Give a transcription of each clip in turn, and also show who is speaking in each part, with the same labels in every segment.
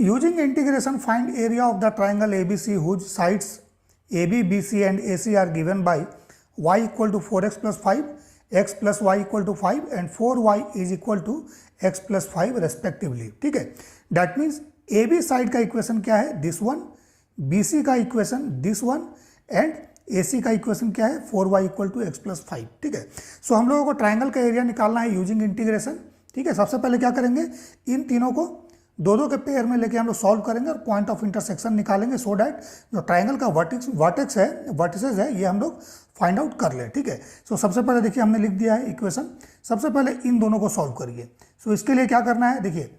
Speaker 1: Using integration, find area of the triangle ABC whose sides AB, BC and AC are given by y equal to 4x plus 5, x plus y equal to 5 and 4y is equal to x plus 5 respectively. ठीक है, that means AB side का equation क्या है, this one, BC का equation this one and AC का equation क्या है, 4y equal to x plus 5. ठीक है, सो हम लोगों को ट्राइंगल का एरिया निकालना है यूजिंग इंटीग्रेशन. ठीक है, सबसे पहले क्या करेंगे, इन तीनों को दो दो के पेयर में लेके हम लोग सॉल्व करेंगे और पॉइंट ऑफ इंटरसेक्शन निकालेंगे सो डैट जो ट्राइंगल का वर्टिसेस है ये हम लोग फाइंड आउट कर लें. ठीक है, सो सबसे पहले देखिए हमने लिख दिया है इक्वेशन. सबसे पहले इन दोनों को सॉल्व करिए. सो इसके लिए क्या करना है, देखिए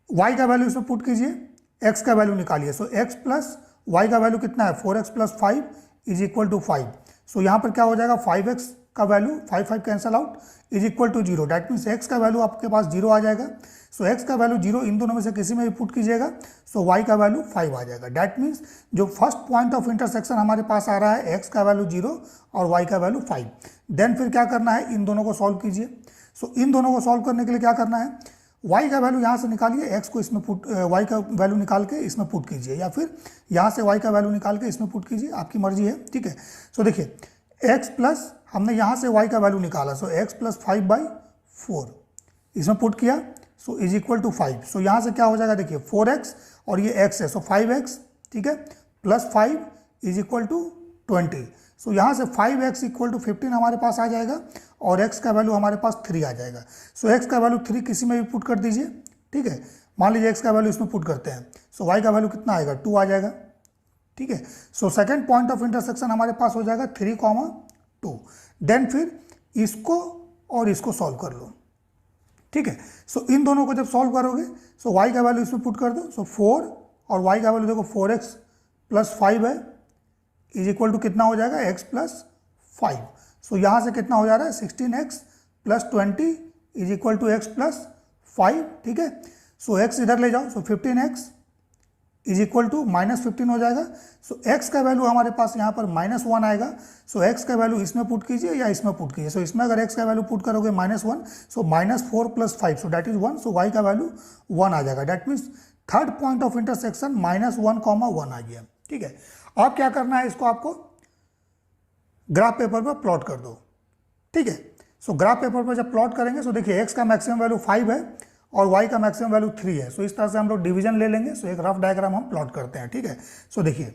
Speaker 1: y का वैल्यू इसमें पुट कीजिए, x का वैल्यू निकालिए. सो x प्लस y का वैल्यू कितना है, 4x plus 5 is equal to 5. So यहाँ पर क्या हो जाएगा, 5x का value 5 cancel out is equal to 0. That means x का वैल्यू आपके पास 0 आ जाएगा. सो x का वैल्यू 0 इन दोनों में से किसी में भी पुट कीजिएगा. सो y का वैल्यू 5 आ जाएगा. डैट मीन्स जो फर्स्ट पॉइंट ऑफ इंटरसेक्शन हमारे पास आ रहा है, x का वैल्यू 0 और y का वैल्यू 5. देन फिर क्या करना है, इन दोनों को सॉल्व कीजिए. सो इन दोनों को सॉल्व करने के लिए क्या करना है, y का वैल्यू यहाँ से निकालिए, x को इसमें पुट, y का वैल्यू निकाल के इसमें पुट कीजिए या फिर यहाँ से y का वैल्यू निकाल के इसमें पुट कीजिए, आपकी मर्जी है. ठीक है, सो देखिए x प्लस हमने यहाँ से y का वैल्यू निकाला. सो x प्लस 5/4 इसमें पुट किया. So is equal to 5. So यहाँ से क्या हो जाएगा, देखिए 4x और ये x है. सो 5x, ठीक है, प्लस 5 इज इक्वल टू 20. सो यहाँ से 5x इक्वल टू 15 हमारे पास आ जाएगा और x का वैल्यू हमारे पास 3 आ जाएगा. सो x का वैल्यू 3 किसी में भी पुट कर दीजिए. ठीक है, मान लीजिए x का वैल्यू इसमें पुट करते हैं. सो y का वैल्यू कितना आएगा, 2 आ जाएगा. ठीक है, so second point of intersection हमारे पास हो जाएगा 3,2. देन फिर इसको और इसको सॉल्व कर लो. ठीक है, सो इन दोनों को जब सॉल्व करोगे, सो y का वैल्यू इसमें पुट कर दो. सो 4 और y का वैल्यू देखो 4x प्लस 5 है इज इक्वल टू कितना हो जाएगा, x प्लस 5. सो यहाँ से कितना हो जा रहा है, 16x plus 20 is equal to x plus 5. ठीक है, सो x इधर ले जाओ. सो 15x इज इक्वल टू -15 हो जाएगा. सो x का वैल्यू हमारे पास यहाँ पर -1 आएगा. सो x का वैल्यू इसमें पुट कीजिए या इसमें पुट कीजिए. सो इसमें अगर x का वैल्यू पुट करोगे -1, सो -4 plus 5, so that is 1. So y का वैल्यू 1 आ जाएगा. That means third point of intersection -1,1 आ गया. ठीक है, अब क्या करना है, इसको आपको ग्राफ पेपर पर प्लॉट कर दो. ठीक है, सो ग्राफ पेपर पर जब प्लॉट करेंगे, सो देखिए x का मैक्सिमम वैल्यू 5 है और y का मैक्सिमम वैल्यू 3 है. सो इस तरह से हम लोग डिवीजन ले लेंगे. सो एक रफ डायग्राम हम प्लॉट करते हैं. ठीक है, सो देखिए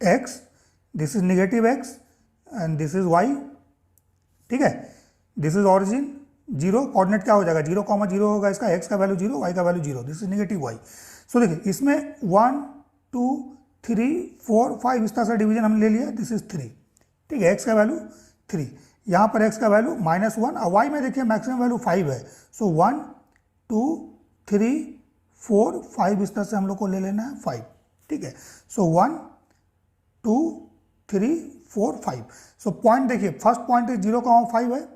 Speaker 1: x, this is negative x and this is y. ठीक है, दिस इज ऑरिजिन 0, कोऑर्डिनेट क्या हो जाएगा, 0,0 होगा इसका, x का वैल्यू 0, y का value 0. This is negative y. सो देखिए इसमें 1 2 3 4 5 इस तरह से डिवीजन हमने ले लिया. This is 3. ठीक है, x का वैल्यू 3, यहाँ पर x का वैल्यू -1 और y में देखिए मैक्सिमम वैल्यू 5 है. सो 1 2 3 4 5 इस तरह से हम लोग को ले लेना है 5. ठीक है, सो 1 2 3 4 5. सो पॉइंट देखिए, फर्स्ट पॉइंट इज 0,5 है.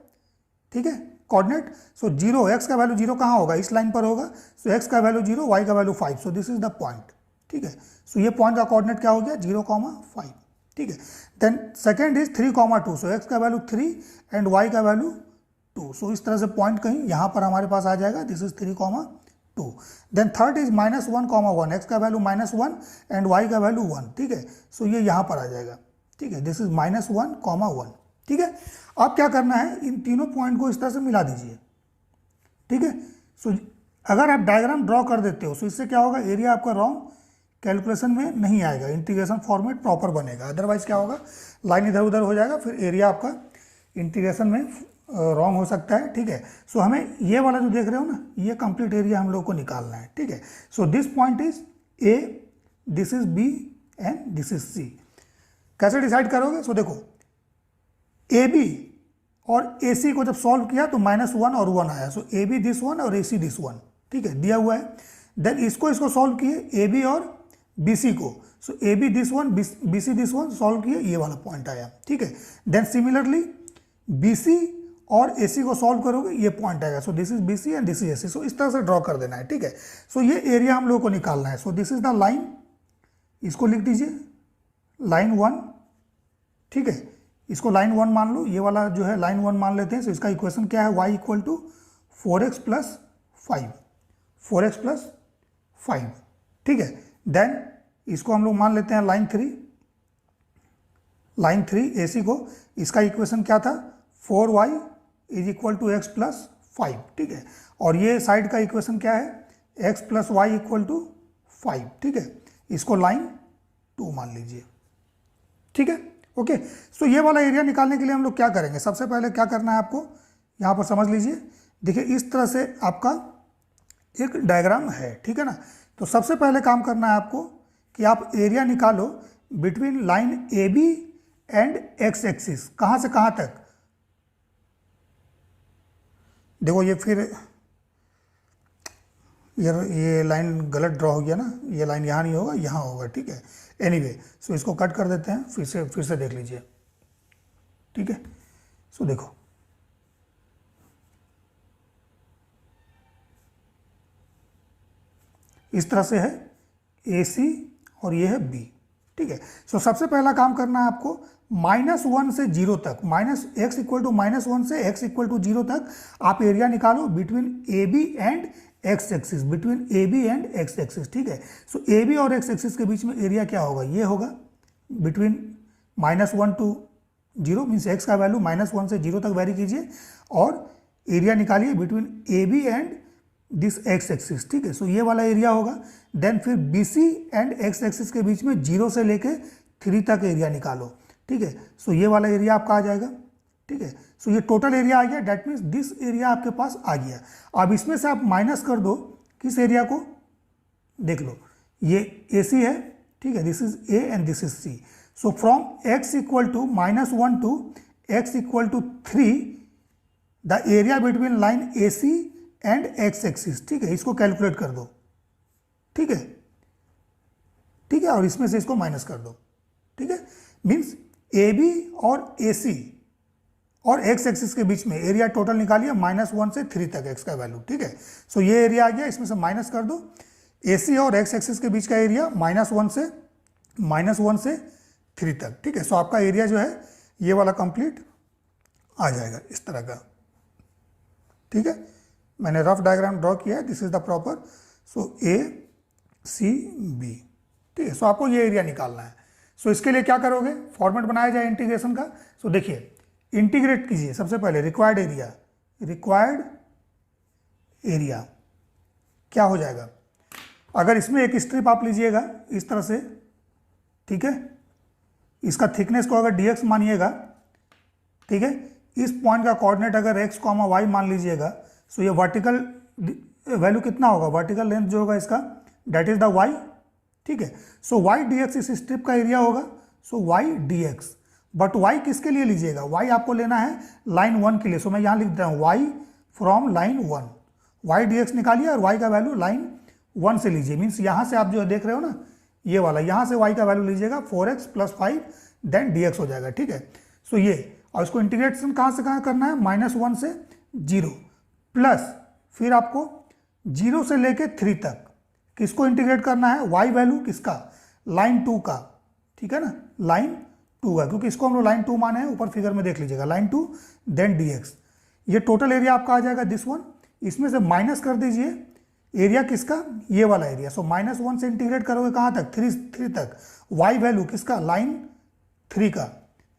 Speaker 1: ठीक है, कोऑर्डिनेट. सो 0, x का वैल्यू 0 कहाँ होगा, इस लाइन पर होगा. सो x का वैल्यू 0, y का value 5. So this is the point. ठीक है, सो ये पॉइंट का कोऑर्डिनेट क्या हो गया, 0,5. ठीक है, then second is 3,2. So x का वैल्यू 3 एंड y का वैल्यू 2. सो इस तरह से पॉइंट कहीं यहाँ पर हमारे पास आ जाएगा. This is 3,2. Then third is -1,1. x का वैल्यू -1 एंड y का वैल्यू 1. ठीक है, सो ये यहाँ पर आ जाएगा. ठीक है, दिस इज -1,1. ठीक है, अब क्या करना है, इन तीनों पॉइंट को इस तरह से मिला दीजिए. ठीक है, सो अगर आप डायग्राम ड्रॉ कर देते हो, सो इससे क्या होगा, एरिया आपका रॉन्ग कैलकुलेशन में नहीं आएगा, इंटीग्रेशन फॉर्मेट प्रॉपर बनेगा. अदरवाइज क्या होगा, लाइन इधर उधर हो जाएगा, फिर एरिया आपका इंटीग्रेशन में रॉन्ग हो सकता है. ठीक है, सो हमें ये वाला जो देख रहे हो ना, ये कंप्लीट एरिया हम लोग को निकालना है. ठीक है, so this point is A, this is B and this is C. कैसे डिसाइड करोगे, सो देखो AB और AC को जब सॉल्व किया तो -1 और 1 आया. सो AB दिस 1 और AC दिस 1. ठीक है, दिया हुआ है. देन इसको सॉल्व किए AB और BC को. सो AB this 1, BC this 1 solve किए, ये वाला पॉइंट आया. ठीक है, देन सिमिलरली BC और AC को सॉल्व करोगे, ये पॉइंट आएगा. So this is BC and this is AC. सो इस तरह से ड्रॉ कर देना है. ठीक है, सो ये एरिया हम लोगों को निकालना है. So this is the line, इसको लिख दीजिए लाइन 1. ठीक है, इसको लाइन 1 मान लो, ये वाला जो है लाइन 1 मान लेते हैं. सो इसका इक्वेशन क्या है, y equal to 4x plus 5, 4x plus 5, ठीक है। देन इसको हम लोग मान लेते हैं लाइन 3, लाइन 3 AC को, इसका इक्वेशन क्या था, 4y is equal to x plus 5, ठीक है। और ये साइड का इक्वेशन क्या है, x plus y equal to 5, ठीक है। इसको लाइन 2 मान लीजिए, ठीक है, ओके। सो ये वाला एरिया निकालने के लिए हम लोग क्या करेंगे, सबसे पहले क्या करना है आपको, यहाँ पर समझ लीजिए, देखिए इस तरह से आपका एक डायग्राम है, ठीक है ना। तो सबसे पहले काम करना है आपको कि आप एरिया निकालो between line AB and x axis, कहाँ से कहाँ तक। देखो ये फिर ये लाइन गलत ड्रॉ हो गया ना, ये लाइन यहाँ नहीं होगा, यहाँ होगा, ठीक है। एनीवे, सो इसको कट कर देते हैं, फिर से देख लीजिए, ठीक है। सो देखो इस तरह से है AC और ये है B, ठीक है। सो सबसे पहला काम करना है आपको -1 से 0 तक, माइनस एक्स इक्वल टू -1 से x इक्वल टू 0 तक आप एरिया निकालो between AB and x axis, between AB and x axis, ठीक है। सो AB और एक्स एक्सिस के बीच में एरिया क्या होगा, ये होगा बिटवीन -1 टू 0, मीन्स एक्स का वैल्यू -1 से 0 तक वेरी कीजिए और एरिया निकालिए between AB and this x axis, ठीक है। सो ये वाला एरिया होगा। देन फिर BC एंड एक्स एक्सिस के बीच में 0 से लेके 3 तक एरिया निकालो, ठीक है। सो ये वाला एरिया आपका आ जाएगा, ठीक है। सो ये टोटल एरिया आ गया, डेट मीन्स दिस एरिया आपके पास आ गया। अब इसमें से आप माइनस कर दो किस एरिया को, देख लो ये AC है, ठीक है, this is A and this is C। So from x equal to -1 to x equal to 3 the area between line AC and x axis, ठीक है, इसको कैलकुलेट कर दो, ठीक है, ठीक है, और इसमें से इसको माइनस कर दो, ठीक है। मीन्स AB और AC और एक्स एक्सिस के बीच में एरिया टोटल निकालिए -1 से 3 तक एक्स का वैल्यू, ठीक है। सो ये एरिया आ गया, इसमें से माइनस कर दो। AC और एक्स एक्सिस के बीच का एरिया -1 से 3 तक, ठीक है। सो आपका एरिया जो है ये वाला कंप्लीट आ जाएगा इस तरह का, ठीक है। मैंने रफ डायग्राम ड्रॉ किया है, this is the proper. So ACB, ठीक है। सो आपको ये एरिया निकालना है। सो इसके लिए क्या करोगे, फॉर्मेट बनाया जाए इंटीग्रेशन का। सो देखिए इंटीग्रेट कीजिए, सबसे पहले रिक्वायर्ड एरिया क्या हो जाएगा, अगर इसमें एक स्ट्रिप आप लीजिएगा इस तरह से, ठीक है, इसका थिकनेस को अगर dx मानिएगा, ठीक है, इस पॉइंट का कोऑर्डिनेट अगर x, y मान लीजिएगा, सो ये वर्टिकल वैल्यू कितना होगा, वर्टिकल लेंथ जो होगा इसका, डेट इज द y, ठीक है। सो y dx इस स्ट्रिप का एरिया होगा, सो y dx, बट y किसके लिए लीजिएगा, y आपको लेना है लाइन 1 के लिए। सो मैं यहाँ लिख देता हूँ y from line 1, y dx निकालिए और y का वैल्यू लाइन 1 से लीजिए। मीन्स यहाँ से आप जो देख रहे हो ना ये वाला, यहाँ से y का वैल्यू लीजिएगा 4x प्लस 5 देन dx हो जाएगा, ठीक है। सो ये, और इसको इंटीग्रेशन कहाँ से कहाँ करना है, -1 से 0 प्लस फिर आपको 0 से लेके 3 तक किसको इंटीग्रेट करना है, y वैल्यू किसका, लाइन 2 का, ठीक है ना, लाइन 2 का, क्योंकि इसको हम लोग लाइन 2 माने हैं, ऊपर फिगर में देख लीजिएगा, लाइन 2 देन dx। ये टोटल एरिया आपका आ जाएगा दिस वन, इसमें से माइनस कर दीजिए एरिया किसका, ये वाला एरिया। सो -1 से इंटीग्रेट करोगे कहाँ तक, 3 तक, y वैल्यू किसका, लाइन 3 का,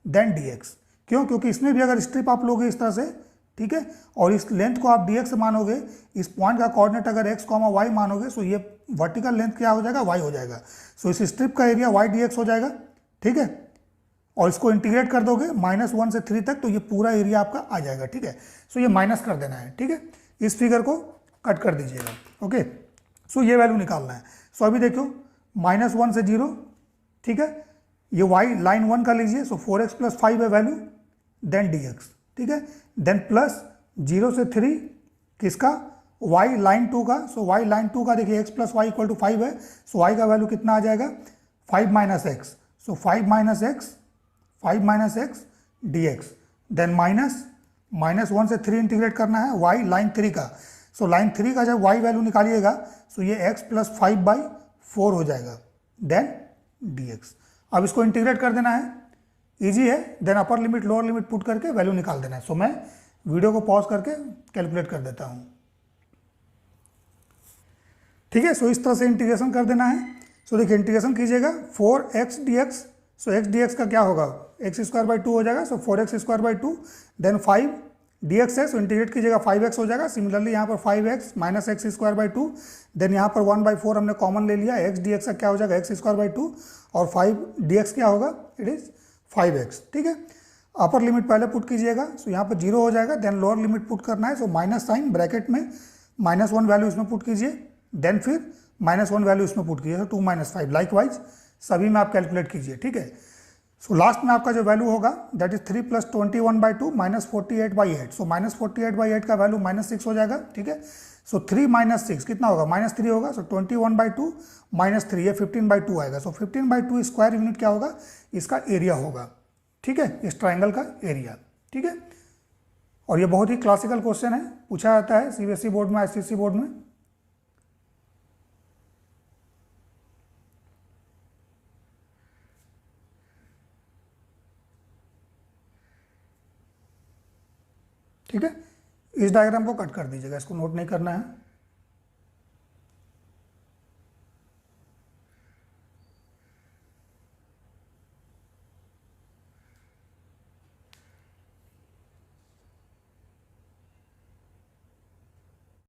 Speaker 1: देन dx। क्यों, क्योंकि इसमें भी अगर स्ट्रिप आप लोगे इस तरह से, ठीक है, और इस लेंथ को आप dx मानोगे, इस पॉइंट का कोऑर्डिनेट अगर x, y मानोगे, सो ये वर्टिकल लेंथ क्या हो जाएगा, y हो जाएगा। सो इस स्ट्रिप का एरिया y dx हो जाएगा, ठीक है, और इसको इंटीग्रेट कर दोगे -1 से 3 तक, तो ये पूरा एरिया आपका आ जाएगा, ठीक है। सो ये माइनस कर देना है, ठीक है, इस फिगर को कट कर दीजिएगा, ओके। सो ये वैल्यू निकालना है। सो अभी देखो -1 से 0, ठीक है, ये y लाइन 1 का लीजिए, सो 4x प्लस 5 है वैल्यू, देन dx, ठीक है, देन प्लस 0 से 3 किसका, y लाइन 2 का, सो y लाइन 2 का देखिए x plus y equal to 5 है, सो y का वैल्यू कितना आ जाएगा, 5 माइनस एक्स, सो 5 माइनस एक्स dx, देन -1 से 3 इंटीग्रेट करना है y लाइन 3 का, सो लाइन 3 का जब y वैल्यू निकालिएगा, सो ये x प्लस 5/4 हो जाएगा, देन dx। अब इसको इंटीग्रेट कर देना है, इजी है, then upper limit lower limit put करके वैल्यू निकाल देना है। सो मैं वीडियो को पॉज करके कैलकुलेट कर देता हूँ। ठीक है, सो इस तरह से इंटीग्रेशन कर देना है। सो देखिए इंटीग्रेशन कीजिएगा 4x dx, सो x dx का क्या होगा, एक्स स्क्वायर बाई 2 हो जाएगा, so 4x square by 2, then 5 dx है, सो इंटीग्रेट कीजिएगा 5x हो जाएगा। सिमिलरली यहाँ पर 5x minus x square by 2, then यहाँ पर 1/4 हमने कॉमन ले लिया, x dx का क्या हो जाएगा एक्स स्क्वायर बाई 2, और 5 dx क्या होगा, इट इज़ 5x। ठीक है, अपर लिमिट पहले पुट कीजिएगा, सो यहाँ पर 0 हो जाएगा, देन लोअर लिमिट पुट करना है, सो माइनस साइन ब्रैकेट में -1 वैल्यू इसमें पुट कीजिए, देन फिर -1 वैल्यू इसमें पुट कीजिए, 2 - 5 लाइकवाइज सभी में आप कैलकुलेट कीजिए। ठीक है, सो लास्ट में आपका जो वैल्यू होगा दैट इज 3 + 21/2 -48/8, सो -48/8 का वैल्यू -6 हो जाएगा। ठीक है, सो 3 - 6 कितना होगा, -3 होगा, सो 21/2 -3 ये 15/2 आएगा, सो 15/2 स्क्वायर यूनिट क्या होगा, इसका एरिया होगा। ठीक है, इस ट्राइंगल का एरिया। ठीक है, और ये बहुत ही क्लासिकल क्वेश्चन है, पूछा जाता है सीबीएसई बोर्ड में, आईसीएसई बोर्ड में। ठीक है, इस डायग्राम को कट कर दीजिएगा, इसको नोट नहीं करना है।